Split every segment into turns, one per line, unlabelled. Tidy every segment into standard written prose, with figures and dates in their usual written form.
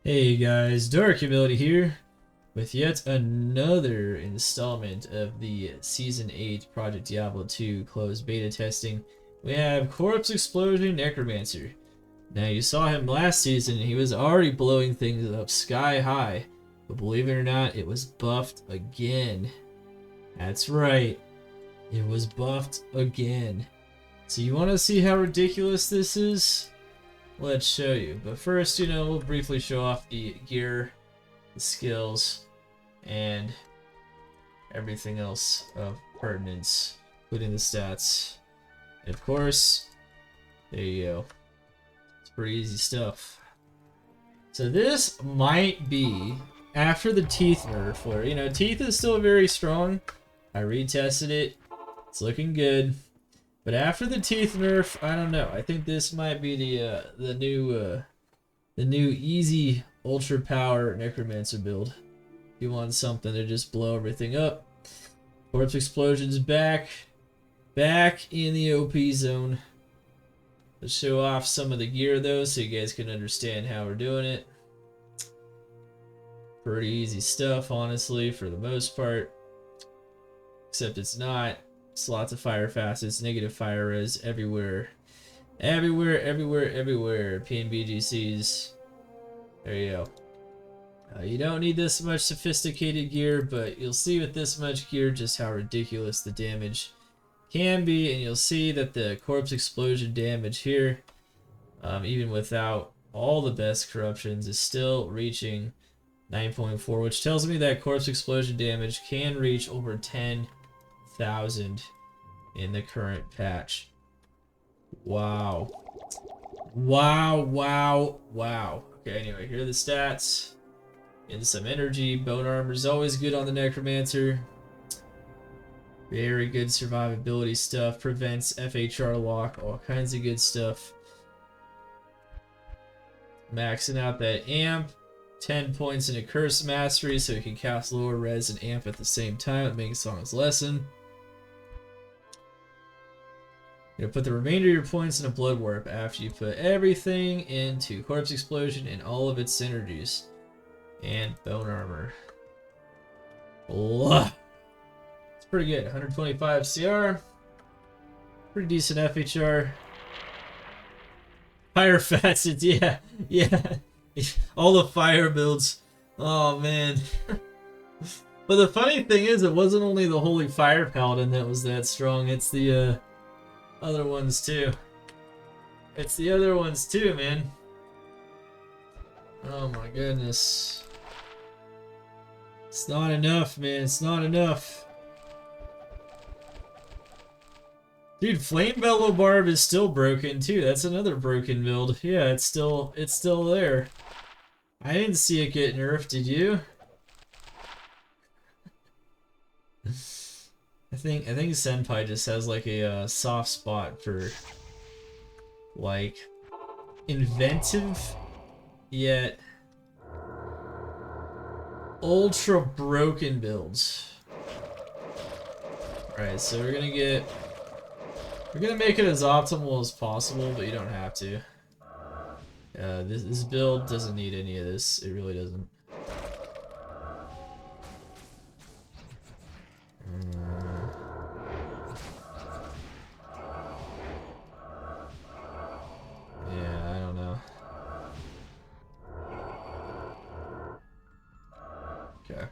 Hey guys, Dark Humility here with yet another installment of the Season 8 Project Diablo 2 closed beta testing. We have Corpse Explosion Necromancer. Now you saw him last season and he was already blowing things up sky high, but believe it or not, it was buffed again. That's right, it was buffed again. So you want to see how ridiculous this is? Let's show you. But first, we'll briefly show off the gear, the skills, and everything else of pertinence, including the stats. And of course, there you go. It's pretty easy stuff. So this might be after the teeth nerf, where, teeth is still very strong. I retested it. It's looking good. But after the teeth nerf, I don't know. I think this might be the new easy ultra power Necromancer build. If you want something to just blow everything up. Corpse Explosion's back in the OP zone. Let's show off some of the gear though, so you guys can understand how we're doing it. Pretty easy stuff, honestly, for the most part. Except it's not. Lots of fire facets, negative fire res everywhere. Everywhere. PNBGCs. There you go. You don't need this much sophisticated gear, but you'll see with this much gear just how ridiculous the damage can be, and you'll see that the Corpse Explosion damage here, even without all the best corruptions, is still reaching 9.4, which tells me that Corpse Explosion damage can reach over 10,000 in the current patch. Wow. Okay, anyway, here are the stats. And some energy. Bone armor is always good on the Necromancer. Very good survivability stuff. Prevents FHR lock. All kinds of good stuff. Maxing out that amp. 10 points in a curse mastery, so you can cast lower res and amp at the same time. It makes Song's Lesson. Put the remainder of your points in a blood warp after you put everything into Corpse Explosion and all of its synergies. And bone armor. It's pretty good. 125 CR. Pretty decent FHR. Fire facets, yeah. All the fire builds. Oh man. But the funny thing is, it wasn't only the Holy Fire Paladin that was that strong, it's the other ones too. It's the other ones too, man. Oh my goodness. It's not enough, man. It's not enough. Dude, Flame Bellow Barb is still broken too. That's another broken build. Yeah, it's still there. I didn't see it get nerfed, did you? I think Senpai just has like a soft spot for like inventive yet ultra broken builds. Alright, so we're gonna make it as optimal as possible, but you don't have to. This build doesn't need any of this. It really doesn't. Yeah, I don't know. Okay.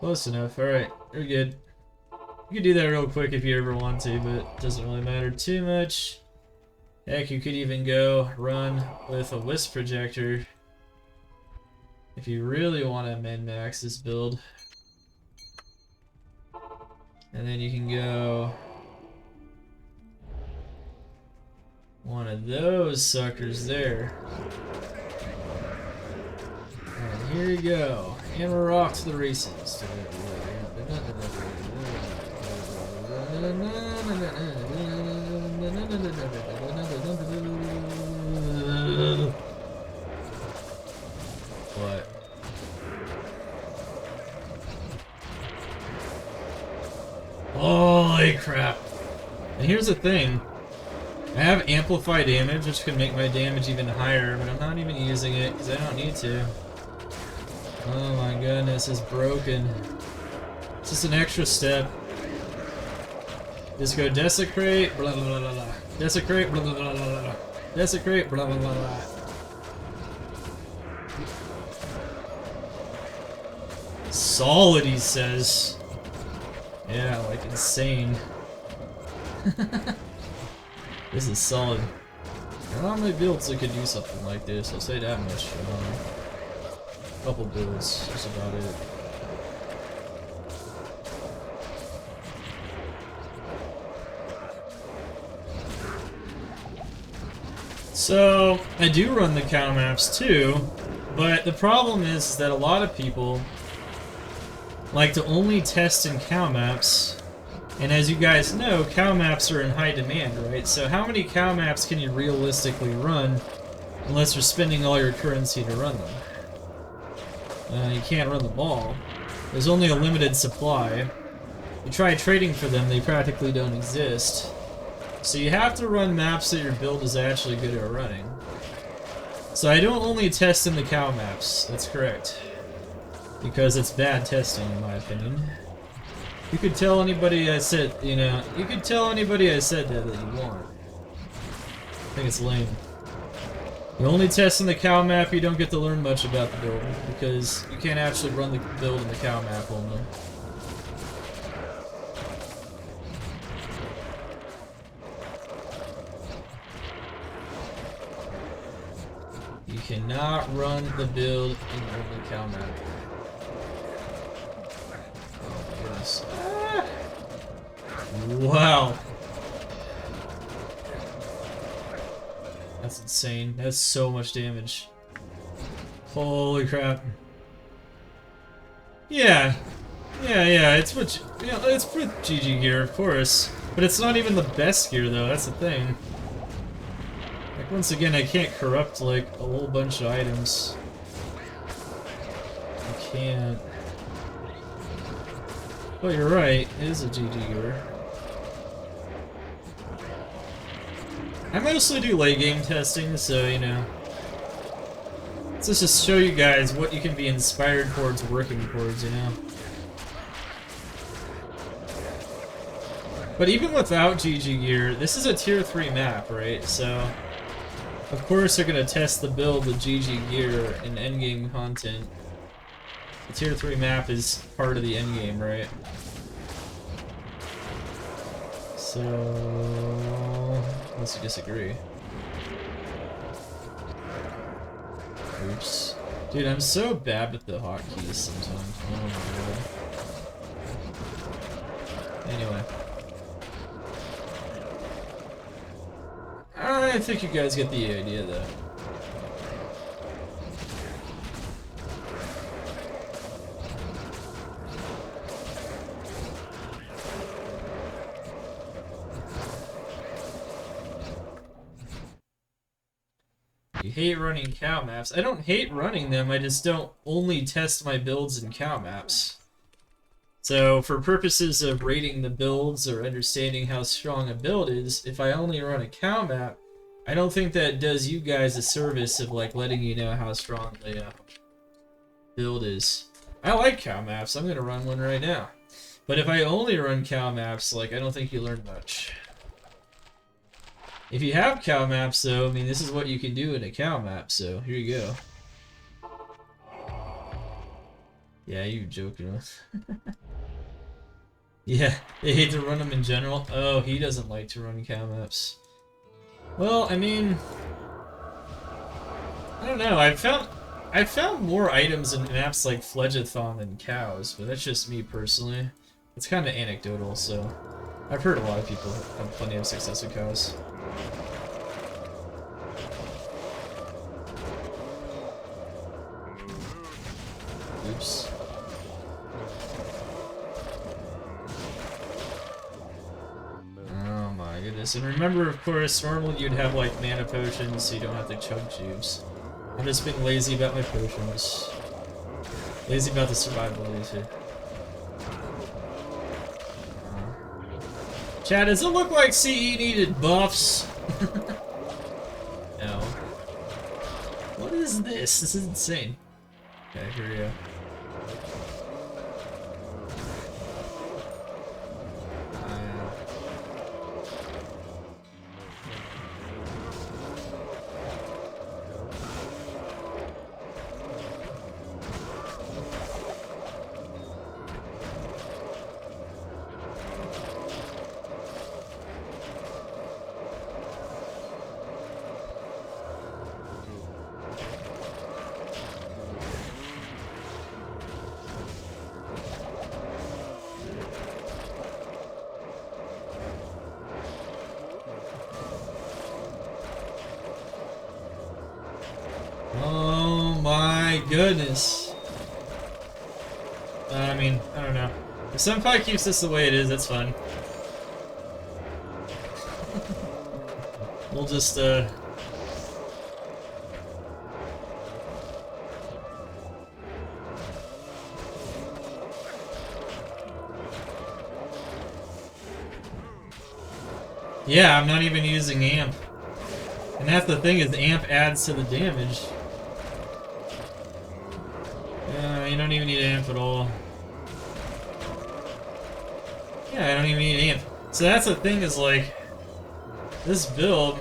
Close enough. Alright, you're good. You can do that real quick if you ever want to, but it doesn't really matter too much. Heck, you could even go run with a Wisp Projector if you really want to min-max this build. And then you can go one of those suckers there. And here you go. And we're off to the races. What? Holy crap. And here's the thing. I have amplify damage, which can make my damage even higher, but I'm not even using it because I don't need to. Oh my goodness, it's broken. It's just an extra step. Just go desecrate, blah blah blah blah. Desecrate, blah blah blah blah blah. Desecrate, blah blah blah blah. Solid, he says. Yeah, like insane. This is solid. There are not many builds that could do something like this, I'll say that much. A couple builds, that's about it. So, I do run the cow maps too, but the problem is that a lot of people like to only test in cow maps, and as you guys know, cow maps are in high demand, right? So how many cow maps can you realistically run unless you're spending all your currency to run them? You can't run them all. There's only a limited supply. You try trading for them, they practically don't exist. So you have to run maps that your build is actually good at running. So I don't only test in the cow maps, that's correct. Because it's bad testing, in my opinion. You could tell anybody I said, you know, you could tell anybody I said that you want. I think it's lame. You only test in the cow map, you don't get to learn much about the build, because you can't actually run the build in the cow map only. You cannot run the build in the cow map. Oh my goodness. Ah! Wow. That's insane. That's so much damage. Holy crap. Yeah. Yeah, it's with, you know, it's with GG gear, of course. But it's not even the best gear, though, that's the thing. Like, once again, I can't corrupt, like, a whole bunch of items. I can't. Well, you're right, it is a GG gear. I mostly do late game testing, so, you know. Let's just show you guys what you can be inspired towards working towards, you know. But even without GG gear, this is a tier 3 map, right? So, of course they're gonna test the build with GG gear in endgame content. The tier 3 map is part of the endgame, right? So, unless you disagree. Oops. Dude, I'm so bad with the hotkeys sometimes. Oh my god. Anyway. I think you guys get the idea, though. You hate running cow maps. I don't hate running them, I just don't only test my builds in cow maps. So, for purposes of rating the builds or understanding how strong a build is, if I only run a cow map, I don't think that does you guys a service of, like, letting you know how strong the build is. I like cow maps, I'm gonna run one right now. But if I only run cow maps, like, I don't think you learn much. If you have cow maps, though, I mean, this is what you can do in a cow map, so here you go. Yeah, you joking with. Yeah, they hate to run them in general. Oh, he doesn't like to run cow maps. Well, I mean, I don't know. I've found more items in maps like Fledgathon than cows, but that's just me personally. It's kind of anecdotal, so I've heard a lot of people have plenty of success with cows. Oops. Oh my goodness. And remember, of course, normally you'd have like mana potions so you don't have to chug tubes. I'm just being lazy about my potions. Lazy about the survivability too. Chad, does it look like CE needed buffs? No. What is this? This is insane. Okay, here we go. Oh my goodness. I mean, I don't know. If Senpai keeps this the way it is, that's fine. We'll just, yeah, I'm not even using amp. And that's the thing, is amp adds to the damage. You don't even need amp at all. Yeah, I don't even need amp. So that's the thing, is like, this build...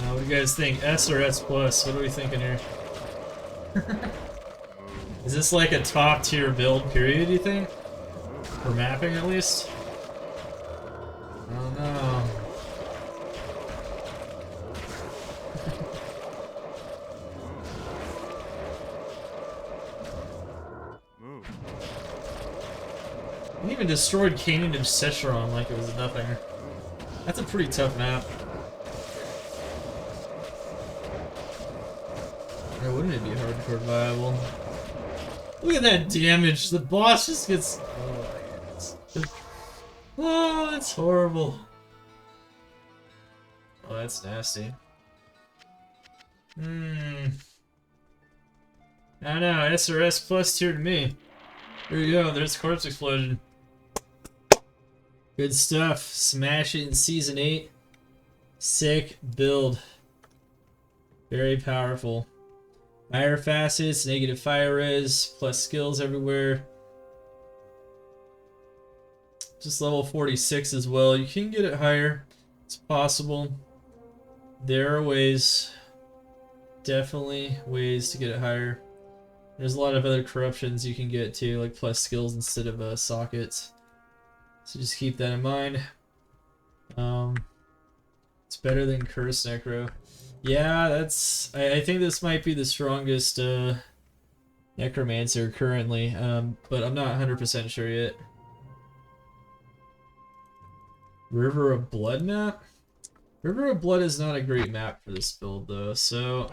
what do you guys think? S or S+? What are we thinking here? Is this like a top tier build, period, you think? For mapping, at least? I don't know. He even destroyed Canyon of Secheron like it was nothing. That's a pretty tough map. Why wouldn't it be hardcore viable? Look at that damage! The boss just gets... Oh my goodness. Oh, that's horrible. Oh, that's nasty. I don't know, S or S plus tier to me. There you go, there's Corpse Explosion. Good stuff. Smash it in Season 8. Sick build. Very powerful. Fire facets, negative fire res, plus skills everywhere. Just level 46 as well. You can get it higher. It's possible. There are ways. Definitely ways to get it higher. There's a lot of other corruptions you can get too, like plus skills instead of sockets. So just keep that in mind. It's better than Curse Necro. Yeah, that's... I think this might be the strongest Necromancer currently, but I'm not 100% sure yet. River of Blood map? River of Blood is not a great map for this build though, so...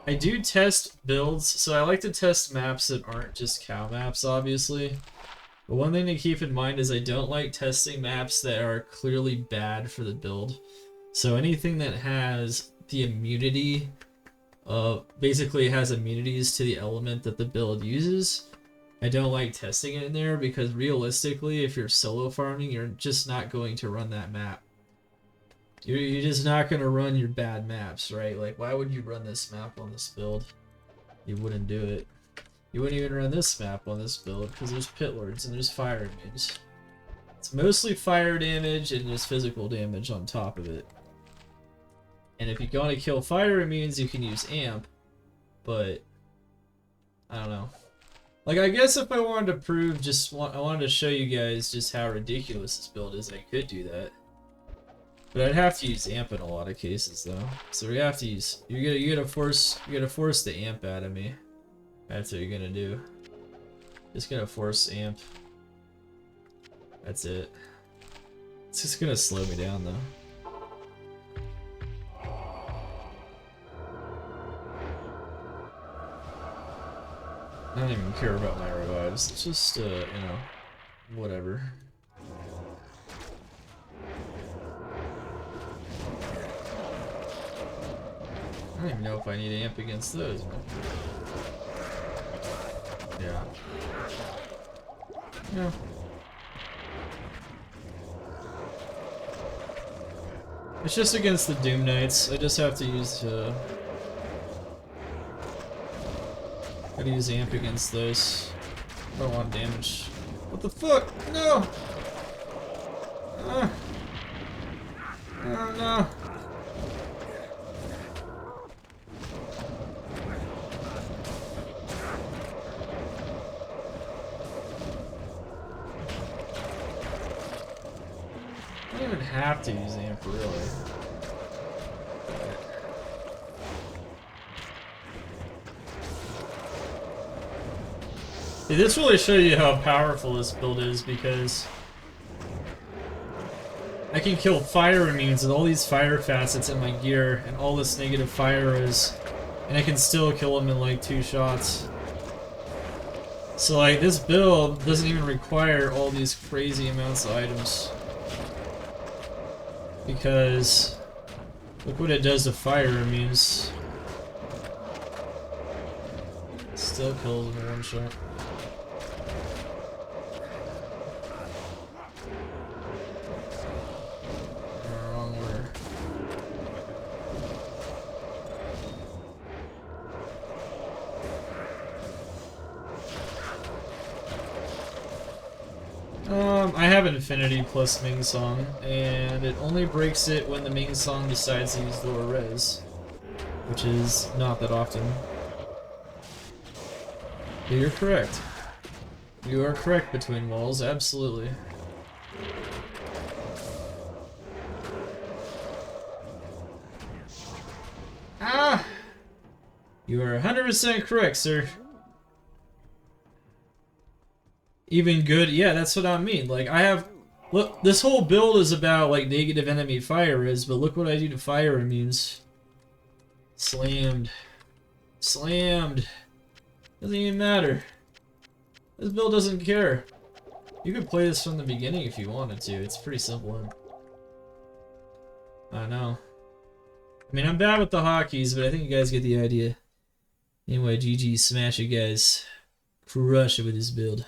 I do test builds, so I like to test maps that aren't just cow maps, obviously. But one thing to keep in mind is I don't like testing maps that are clearly bad for the build. So anything that has the immunity, basically has immunities to the element that the build uses, I don't like testing it in there, because realistically, if you're solo farming, you're just not going to run that map. You're just not going to run your bad maps, right? Like, why would you run this map on this build? You wouldn't do it. You wouldn't even run this map on this build, because there's pit lords and there's fire immunes. It's mostly fire damage and just physical damage on top of it. And if you want to kill fire immunes, you can use amp, but I don't know. Like, I guess if I wanted to prove, I wanted to show you guys just how ridiculous this build is, I could do that. But I'd have to use amp in a lot of cases, though. So we have to use. You gotta force the amp out of me. That's what you're gonna do. Just gonna force amp. That's it. It's just gonna slow me down, though. I don't even care about my revives. It's just, you know, whatever. I don't even know if I need amp against those, man. Yeah. No. It's just against the Doom Knights. I just have to use gotta use Amp against those. I don't want damage. What the fuck? No! Oh no! I don't even have to use Amp, really. See, this really shows you how powerful this build is, because I can kill fire immunes with all these fire facets in my gear and all this negative fire is, and I can still kill them in like 2 shots. So like, this build doesn't even require all these crazy amounts of items. Because look what it does to fire immunes. It still kills them in 1 shot. Wrong order. I have Infinity plus Ming Song, and it only breaks it when the Ming Song decides to use lower res, which is not that often. But you're correct. You are correct between walls, absolutely. Ah! You are 100% correct, sir. Even good, yeah, that's what I mean. Like, I have, look, this whole build is about like negative enemy fire is, but look what I do to fire immunes. Slammed. Slammed. Doesn't even matter. This build doesn't care. You could play this from the beginning if you wanted to. It's pretty simple. I know. I mean, I'm bad with the hotkeys, but I think you guys get the idea. Anyway, GG, smash it, guys. Crush it with this build.